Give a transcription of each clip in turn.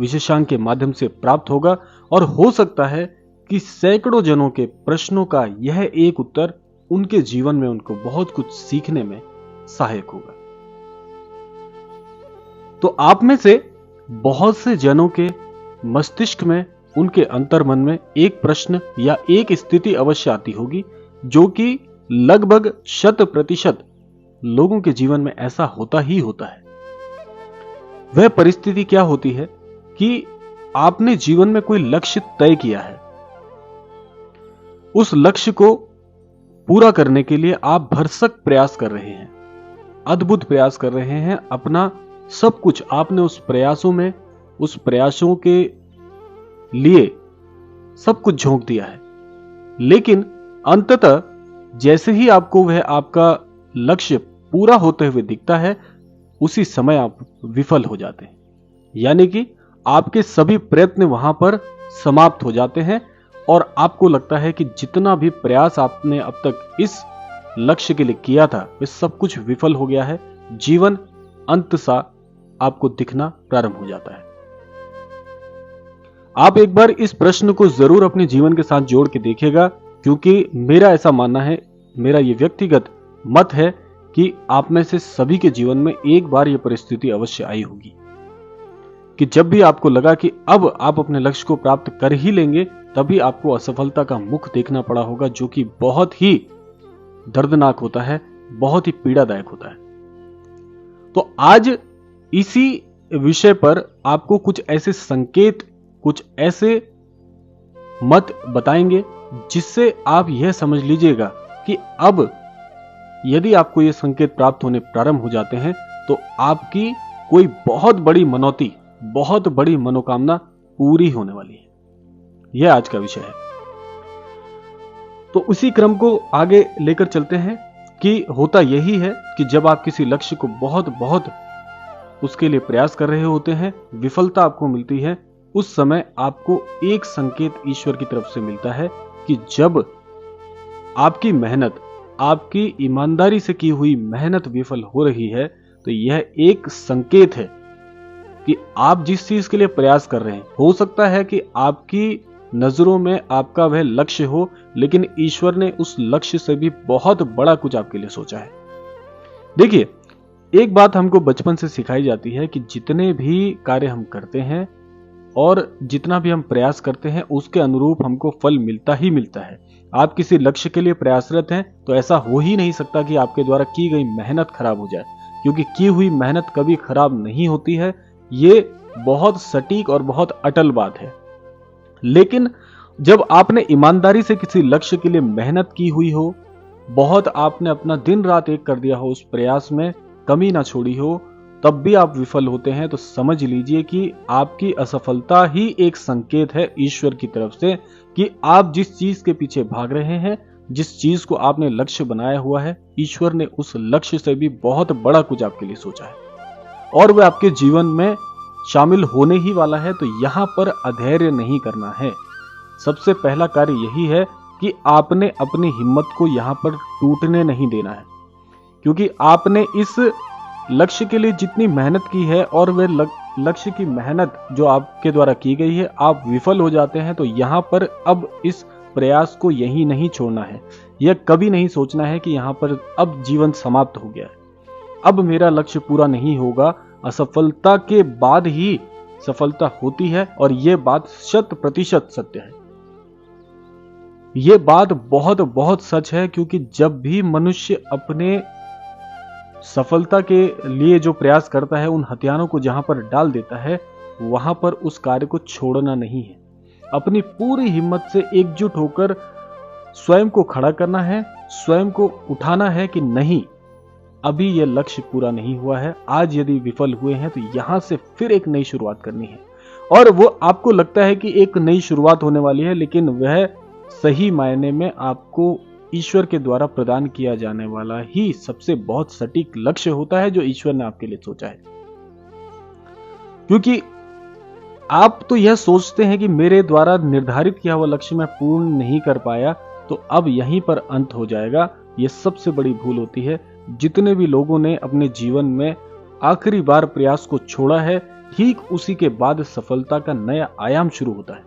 विशेषांक के माध्यम से प्राप्त होगा और हो सकता है कि सैकड़ों जनों के प्रश्नों का यह एक उत्तर उनके जीवन में उनको बहुत कुछ सीखने में सहायक होगा। तो आप में से बहुत से जनों के मस्तिष्क में, उनके अंतर्मन में एक प्रश्न या एक स्थिति अवश्य आती होगी, जो कि लगभग 100% लोगों के जीवन में ऐसा होता ही होता है। वह परिस्थिति क्या होती है कि आपने जीवन में कोई लक्ष्य तय किया है, उस लक्ष्य को पूरा करने के लिए आप भरसक प्रयास कर रहे हैं, अद्भुत प्रयास कर रहे हैं, अपना सब कुछ आपने उस प्रयासों के लिए सब कुछ झोंक दिया है। लेकिन अंततः जैसे ही आपको वह आपका लक्ष्य पूरा होते हुए दिखता है, उसी समय आप विफल हो जाते हैं, यानी कि आपके सभी प्रयत्न वहां पर समाप्त हो जाते हैं और आपको लगता है कि जितना भी प्रयास आपने अब तक इस लक्ष्य के लिए किया था, वह सब कुछ विफल हो गया है। जीवन अंत सा आपको दिखना प्रारंभ हो जाता है। आप एक बार इस प्रश्न को जरूर अपने जीवन के साथ जोड़ के देखिएगा, क्योंकि मेरा ऐसा मानना है, मेरा यह व्यक्तिगत मत है कि आप में से सभी के जीवन में एक बार यह परिस्थिति अवश्य आई होगी कि जब भी आपको लगा कि अब आप अपने लक्ष्य को प्राप्त कर ही लेंगे, तभी आपको असफलता का मुख देखना पड़ा होगा, जो कि बहुत ही दर्दनाक होता है, बहुत ही पीड़ादायक होता है। तो आज इसी विषय पर आपको कुछ ऐसे संकेत, कुछ ऐसे मत बताएंगे जिससे आप यह समझ लीजिएगा कि अब यदि आपको यह संकेत प्राप्त होने प्रारंभ हो जाते हैं तो आपकी कोई बहुत बड़ी मनौती, बहुत बड़ी मनोकामना पूरी होने वाली है। यह आज का विषय है। तो उसी क्रम को आगे लेकर चलते हैं कि होता यही है कि जब आप किसी लक्ष्य को बहुत उसके लिए प्रयास कर रहे होते हैं, विफलता आपको मिलती है, उस समय आपको एक संकेत ईश्वर की तरफ से मिलता है कि जब आपकी मेहनत, आपकी ईमानदारी से की हुई मेहनत विफल हो रही है, तो यह एक संकेत है कि आप जिस चीज के लिए प्रयास कर रहे हैं, हो सकता है कि आपकी नजरों में आपका वह लक्ष्य हो, लेकिन ईश्वर ने उस लक्ष्य से भी बहुत बड़ा कुछ आपके लिए सोचा है। देखिए, एक बात हमको बचपन से सिखाई जाती है कि जितने भी कार्य हम करते हैं और जितना भी हम प्रयास करते हैं, उसके अनुरूप हमको फल मिलता ही मिलता है। आप किसी लक्ष्य के लिए प्रयासरत हैं तो ऐसा हो ही नहीं सकता कि आपके द्वारा की गई मेहनत खराब हो जाए, क्योंकि की हुई मेहनत कभी खराब नहीं होती है। ये बहुत सटीक और बहुत अटल बात है। लेकिन जब आपने ईमानदारी से किसी लक्ष्य के लिए मेहनत की हुई हो, बहुत आपने अपना दिन रात एक कर दिया हो, उस प्रयास में कमी ना छोड़ी हो, तब भी आप विफल होते हैं, तो समझ लीजिए कि आपकी असफलता ही एक संकेत है ईश्वर की तरफ से कि आप जिस चीज के पीछे भाग रहे हैं, जिस चीज को आपने लक्ष्य बनाया हुआ है, ईश्वर ने उस लक्ष्य से भी बहुत बड़ा कुछ आपके लिए सोचा है और वह आपके जीवन में शामिल होने ही वाला है। तो यहां पर अधैर्य नहीं करना है। सबसे पहला कार्य यही है कि आपने अपनी हिम्मत को यहां पर टूटने नहीं देना है, क्योंकि आपने इस लक्ष्य के लिए जितनी मेहनत की है और वह लक्ष्य की मेहनत जो आपके द्वारा की गई है, आप विफल हो जाते हैं, तो यहां पर अब इस प्रयास को यही नहीं छोड़ना है। यह कभी नहीं सोचना है कि यहां पर अब जीवन समाप्त हो गया है, अब मेरा लक्ष्य पूरा नहीं होगा। असफलता के बाद ही सफलता होती है और यह बात 100% सत्य है। यह बात बहुत सच है, क्योंकि जब भी मनुष्य अपने सफलता के लिए जो प्रयास करता है, उन हथियारों को जहां पर डाल देता है, वहां पर उस कार्य को छोड़ना नहीं है। अपनी पूरी हिम्मत से एकजुट होकर स्वयं को खड़ा करना है, स्वयं को उठाना है कि नहीं, अभी यह लक्ष्य पूरा नहीं हुआ है। आज यदि विफल हुए हैं तो यहां से फिर एक नई शुरुआत करनी है। और वो आपको लगता है कि एक नई शुरुआत होने वाली है, लेकिन वह सही मायने में आपको ईश्वर के द्वारा प्रदान किया जाने वाला ही सबसे बहुत सटीक लक्ष्य होता है जो ईश्वर ने आपके लिए सोचा है। क्योंकि आप तो यह सोचते हैं कि मेरे द्वारा निर्धारित किया हुआ लक्ष्य मैं पूर्ण नहीं कर पाया, तो अब यहीं पर अंत हो जाएगा। यह सबसे बड़ी भूल होती है। जितने भी लोगों ने अपने जीवन में आखिरी बार प्रयास को छोड़ा है, ठीक उसी के बाद सफलता का नया आयाम शुरू होता है।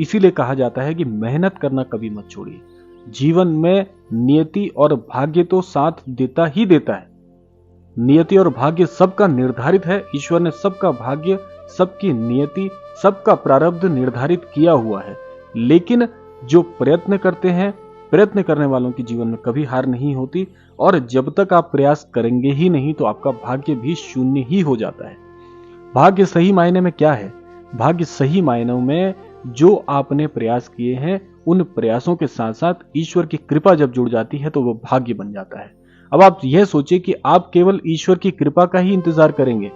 इसीलिए कहा जाता है कि मेहनत करना कभी मत छोड़िए। जीवन में नियति और भाग्य तो साथ देता ही देता है। नियति और भाग्य सबका निर्धारित है। ईश्वर ने सबका भाग्य, सबकी नियति, सबका प्रारब्ध निर्धारित किया हुआ है। लेकिन जो प्रयत्न करते हैं, प्रयत्न करने वालों की जीवन में कभी हार नहीं होती। और जब तक आप प्रयास करेंगे ही नहीं तो आपका भाग्य भी शून्य ही हो जाता है। भाग्य सही मायने में क्या है? भाग्य सही मायनों में जो आपने प्रयास किए हैं, उन प्रयासों के साथ साथ ईश्वर की कृपा जब जुड़ जाती है तो वो भाग्य बन जाता है। अब आप यह सोचिए कि आप केवल ईश्वर की कृपा का ही इंतजार करेंगे।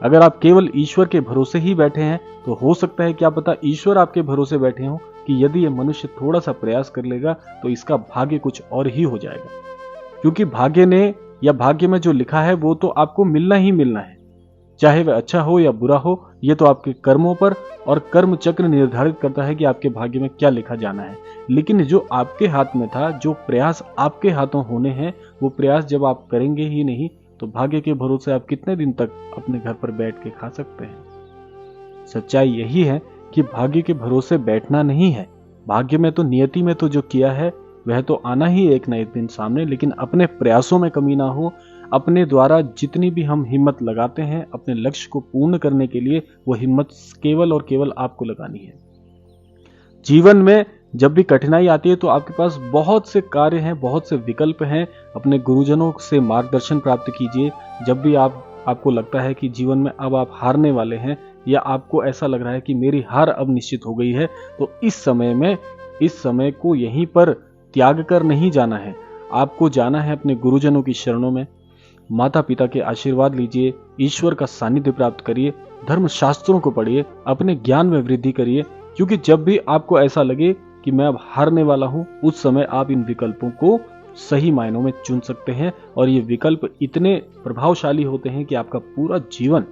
अगर आप केवल ईश्वर के भरोसे ही बैठे हैं तो हो सकता है क्या पता ईश्वर आपके भरोसे बैठे हो कि यदि ये मनुष्य थोड़ा सा प्रयास कर लेगा तो इसका भाग्य कुछ और ही हो जाएगा। क्योंकि भाग्य ने या भाग्य में जो लिखा है वो तो आपको मिलना ही मिलना है, चाहे वह अच्छा हो या बुरा हो। ये तो आपके कर्मों पर और कर्म चक्र निर्धारित करता है कि आपके भाग्य में क्या लिखा जाना है। लेकिन जो आपके हाथ में था, जो प्रयास आपके हाथों होने हैं, वो प्रयास जब आप करेंगे ही नहीं तो भाग्य के भरोसे आप कितने दिन तक अपने घर पर बैठ के खा सकते हैं? सच्चाई यही है कि भाग्य के भरोसे बैठना नहीं है। भाग्य में तो, नियति में तो जो किया है वह तो आना ही एक न एक दिन सामने। लेकिन अपने प्रयासों में कमी ना हो। अपने द्वारा जितनी भी हम हिम्मत लगाते हैं अपने लक्ष्य को पूर्ण करने के लिए, वो हिम्मत केवल और केवल आपको लगानी है। जीवन में जब भी कठिनाई आती है तो आपके पास बहुत से कार्य हैं, बहुत से विकल्प हैं। अपने गुरुजनों से मार्गदर्शन प्राप्त कीजिए। जब भी आपको लगता है कि जीवन में अब आप हारने वाले हैं या आपको ऐसा लग रहा है कि मेरी हार अब निश्चित हो गई है, तो इस समय को यहीं पर त्याग कर नहीं जाना है। आपको जाना है अपने गुरुजनों की शरणों में। माता पिता के आशीर्वाद लीजिए, ईश्वर का सानिध्य प्राप्त करिए, धर्म शास्त्रों को पढ़िए, अपने ज्ञान में वृद्धि करिए। क्योंकि जब भी आपको ऐसा लगे कि मैं अब हारने वाला हूं, उस समय आप इन विकल्पों को सही मायनों में चुन सकते हैं। और ये विकल्प इतने प्रभावशाली होते हैं कि आपका पूरा जीवन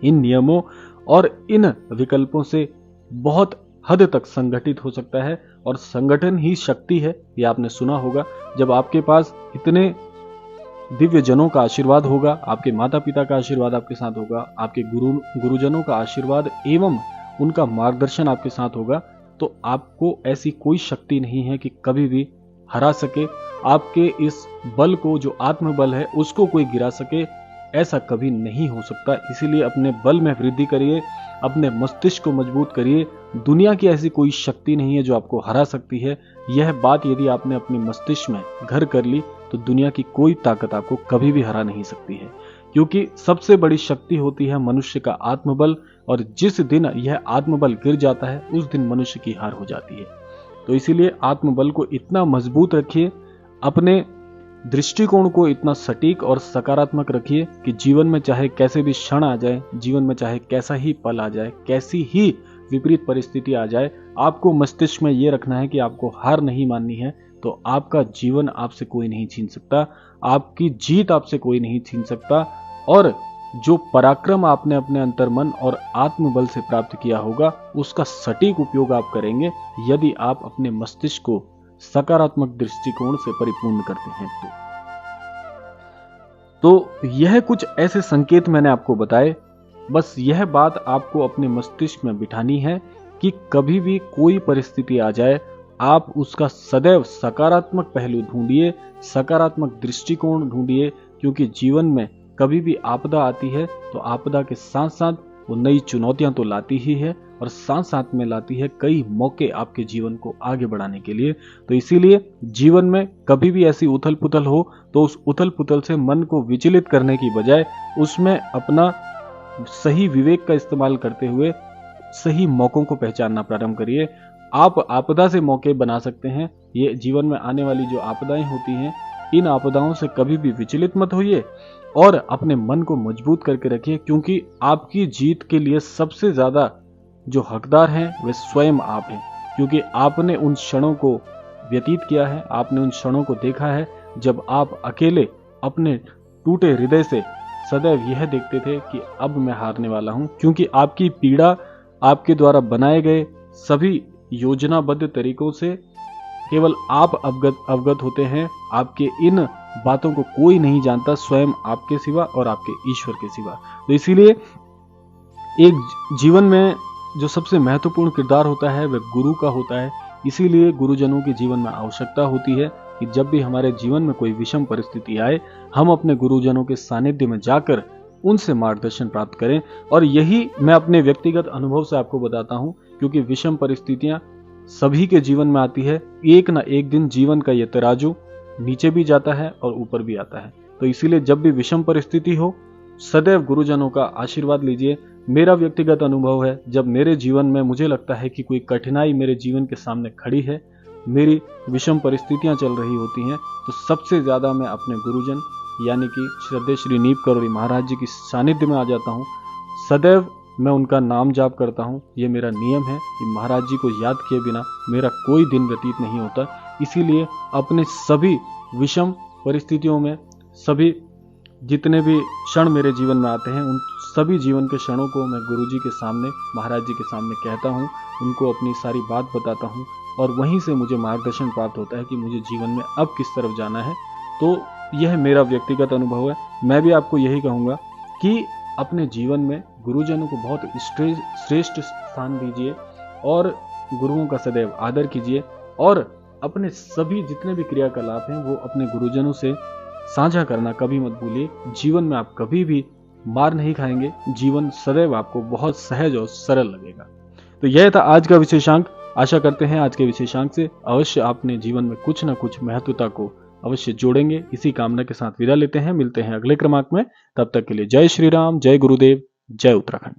इन नियमों और इन विकल्पों से बहुत हद तक संगठित हो सकता है। और संगठन ही शक्ति है, ये आपने सुना होगा। जब आपके पास इतने दिव्य जनों का आशीर्वाद होगा, आपके माता पिता का आशीर्वाद आपके साथ होगा, आपके गुरुजनों का आशीर्वाद एवं उनका मार्गदर्शन आपके साथ होगा, तो आपको ऐसी कोई शक्ति नहीं है कि कभी भी हरा सके। आपके इस बल को, जो आत्मबल है, उसको कोई गिरा सके, ऐसा कभी नहीं हो सकता। इसीलिए अपने बल में वृद्धि करिए, अपने मस्तिष्क को मजबूत करिए। दुनिया की ऐसी कोई शक्ति नहीं है जो आपको हरा सकती है। यह बात यदि आपने अपने मस्तिष्क में घर कर ली तो दुनिया की कोई ताकत आपको कभी भी हरा नहीं सकती है। क्योंकि सबसे बड़ी शक्ति होती है मनुष्य का आत्मबल, और जिस दिन यह आत्मबल गिर जाता है उस दिन मनुष्य की हार हो जाती है। तो इसीलिए आत्मबल को इतना मजबूत रखिए, अपने दृष्टिकोण को इतना सटीक और सकारात्मक रखिए कि जीवन में चाहे कैसे भी क्षण आ जाए, जीवन में चाहे कैसा ही पल आ जाए, कैसी ही विपरीत परिस्थिति आ जाए, आपको मस्तिष्क में ये रखना है कि आपको हार नहीं माननी है। तो आपका जीवन आपसे कोई नहीं छीन सकता, आपकी जीत आपसे कोई नहीं छीन सकता। और जो पराक्रम आपने अपने अंतर्मन और आत्मबल से प्राप्त किया होगा, उसका सटीक उपयोग आप करेंगे यदि आप अपने मस्तिष्क को सकारात्मक दृष्टिकोण से परिपूर्ण करते हैं। तो यह कुछ ऐसे संकेत मैंने आपको बताए। बस यह बात आपको अपने मस्तिष्क में बिठानी है कि कभी भी कोई परिस्थिति आ जाए, आप उसका सदैव सकारात्मक पहलू ढूंढिए, सकारात्मक दृष्टिकोण ढूंढिए। क्योंकि जीवन में कभी भी आपदा आती है तो आपदा के साथ साथ वो नई चुनौतियां तो लाती ही है, और साथ साथ में लाती है कई मौके आपके जीवन को आगे बढ़ाने के लिए। तो इसीलिए जीवन में कभी भी ऐसी उथल पुथल हो तो उस उथल पुथल से मन को विचलित करने की बजाय उसमें अपना सही विवेक का इस्तेमाल करते हुए सही मौकों को पहचानना प्रारंभ करिए। आप आपदा से मौके बना सकते हैं। ये जीवन में आने वाली जो आपदाएं होती हैं, इन आपदाओं से कभी भी विचलित मत होइए और अपने मन को मजबूत करके रखिए। क्योंकि आपकी जीत के लिए सबसे ज्यादा जो हकदार हैं वे स्वयं आप हैं। क्योंकि आपने उन क्षणों को व्यतीत किया है, आपने उन क्षणों को देखा है जब आप अकेले अपने टूटे हृदय से सदैव यह देखते थे कि अब मैं हारने वाला हूं। क्योंकि आपकी पीड़ा आपके द्वारा बनाए गए सभी योजनाबद्ध तरीकों से केवल आप अवगत होते हैं। आपके इन बातों को कोई नहीं जानता, स्वयं आपके सिवा और आपके ईश्वर के सिवा। तो इसीलिए एक जीवन में जो सबसे महत्वपूर्ण किरदार होता है वह गुरु का होता है। इसीलिए गुरुजनों के जीवन में आवश्यकता होती है कि जब भी हमारे जीवन में कोई विषम परिस्थिति आए, हम अपने गुरुजनों के सानिध्य में जाकर उनसे मार्गदर्शन प्राप्त करें। और यही मैं अपने व्यक्तिगत अनुभव से आपको बताता हूं, क्योंकि विषम परिस्थितियां सभी के जीवन में आती है। एक ना एक दिन जीवन का यह तराजू नीचे भी जाता है और ऊपर भी आता है। तो इसीलिए जब भी विषम परिस्थिति हो, सदैव गुरुजनों का आशीर्वाद लीजिए। मेरा व्यक्तिगत अनुभव है, जब मेरे जीवन में मुझे लगता है कि कोई कठिनाई मेरे जीवन के सामने खड़ी है, मेरी विषम परिस्थितियां चल रही होती हैं, तो सबसे ज्यादा मैं अपने गुरुजन यानी कि श्रद्धेय श्री नीप करोड़ी महाराज जी की सानिध्य में आ जाता हूँ। सदैव मैं उनका नाम जाप करता हूँ। ये मेरा नियम है कि महाराज जी को याद किए बिना मेरा कोई दिन व्यतीत नहीं होता। इसीलिए अपने सभी विषम परिस्थितियों में, सभी जितने भी क्षण मेरे जीवन में आते हैं, उन सभी जीवन के क्षणों को मैं गुरु जी के सामने, महाराज जी के सामने कहता हूँ, उनको अपनी सारी बात बताता हूँ और वहीं से मुझे मार्गदर्शन प्राप्त होता है कि मुझे जीवन में अब किस तरफ जाना है। तो यह मेरा व्यक्तिगत अनुभव है। मैं भी आपको यही कहूँगा कि अपने जीवन में गुरुजनों को बहुत श्रेष्ठ स्थान दीजिए और गुरुओं का सदैव आदर कीजिए और अपने सभी जितने भी क्रियाकलाप हैं वो अपने गुरुजनों से साझा करना कभी मत भूलिए। जीवन में आप कभी भी मार नहीं खाएंगे, जीवन सदैव आपको बहुत सहज और सरल लगेगा। तो यह था आज का विशेषांक। आशा करते हैं आज के विशेषांक से अवश्य आपने जीवन में कुछ न कुछ महत्वता को अवश्य जोड़ेंगे। इसी कामना के साथ विदा लेते हैं, मिलते हैं अगले क्रमांक में। तब तक के लिए जय श्री राम, जय गुरुदेव, जय उत्तराखंड।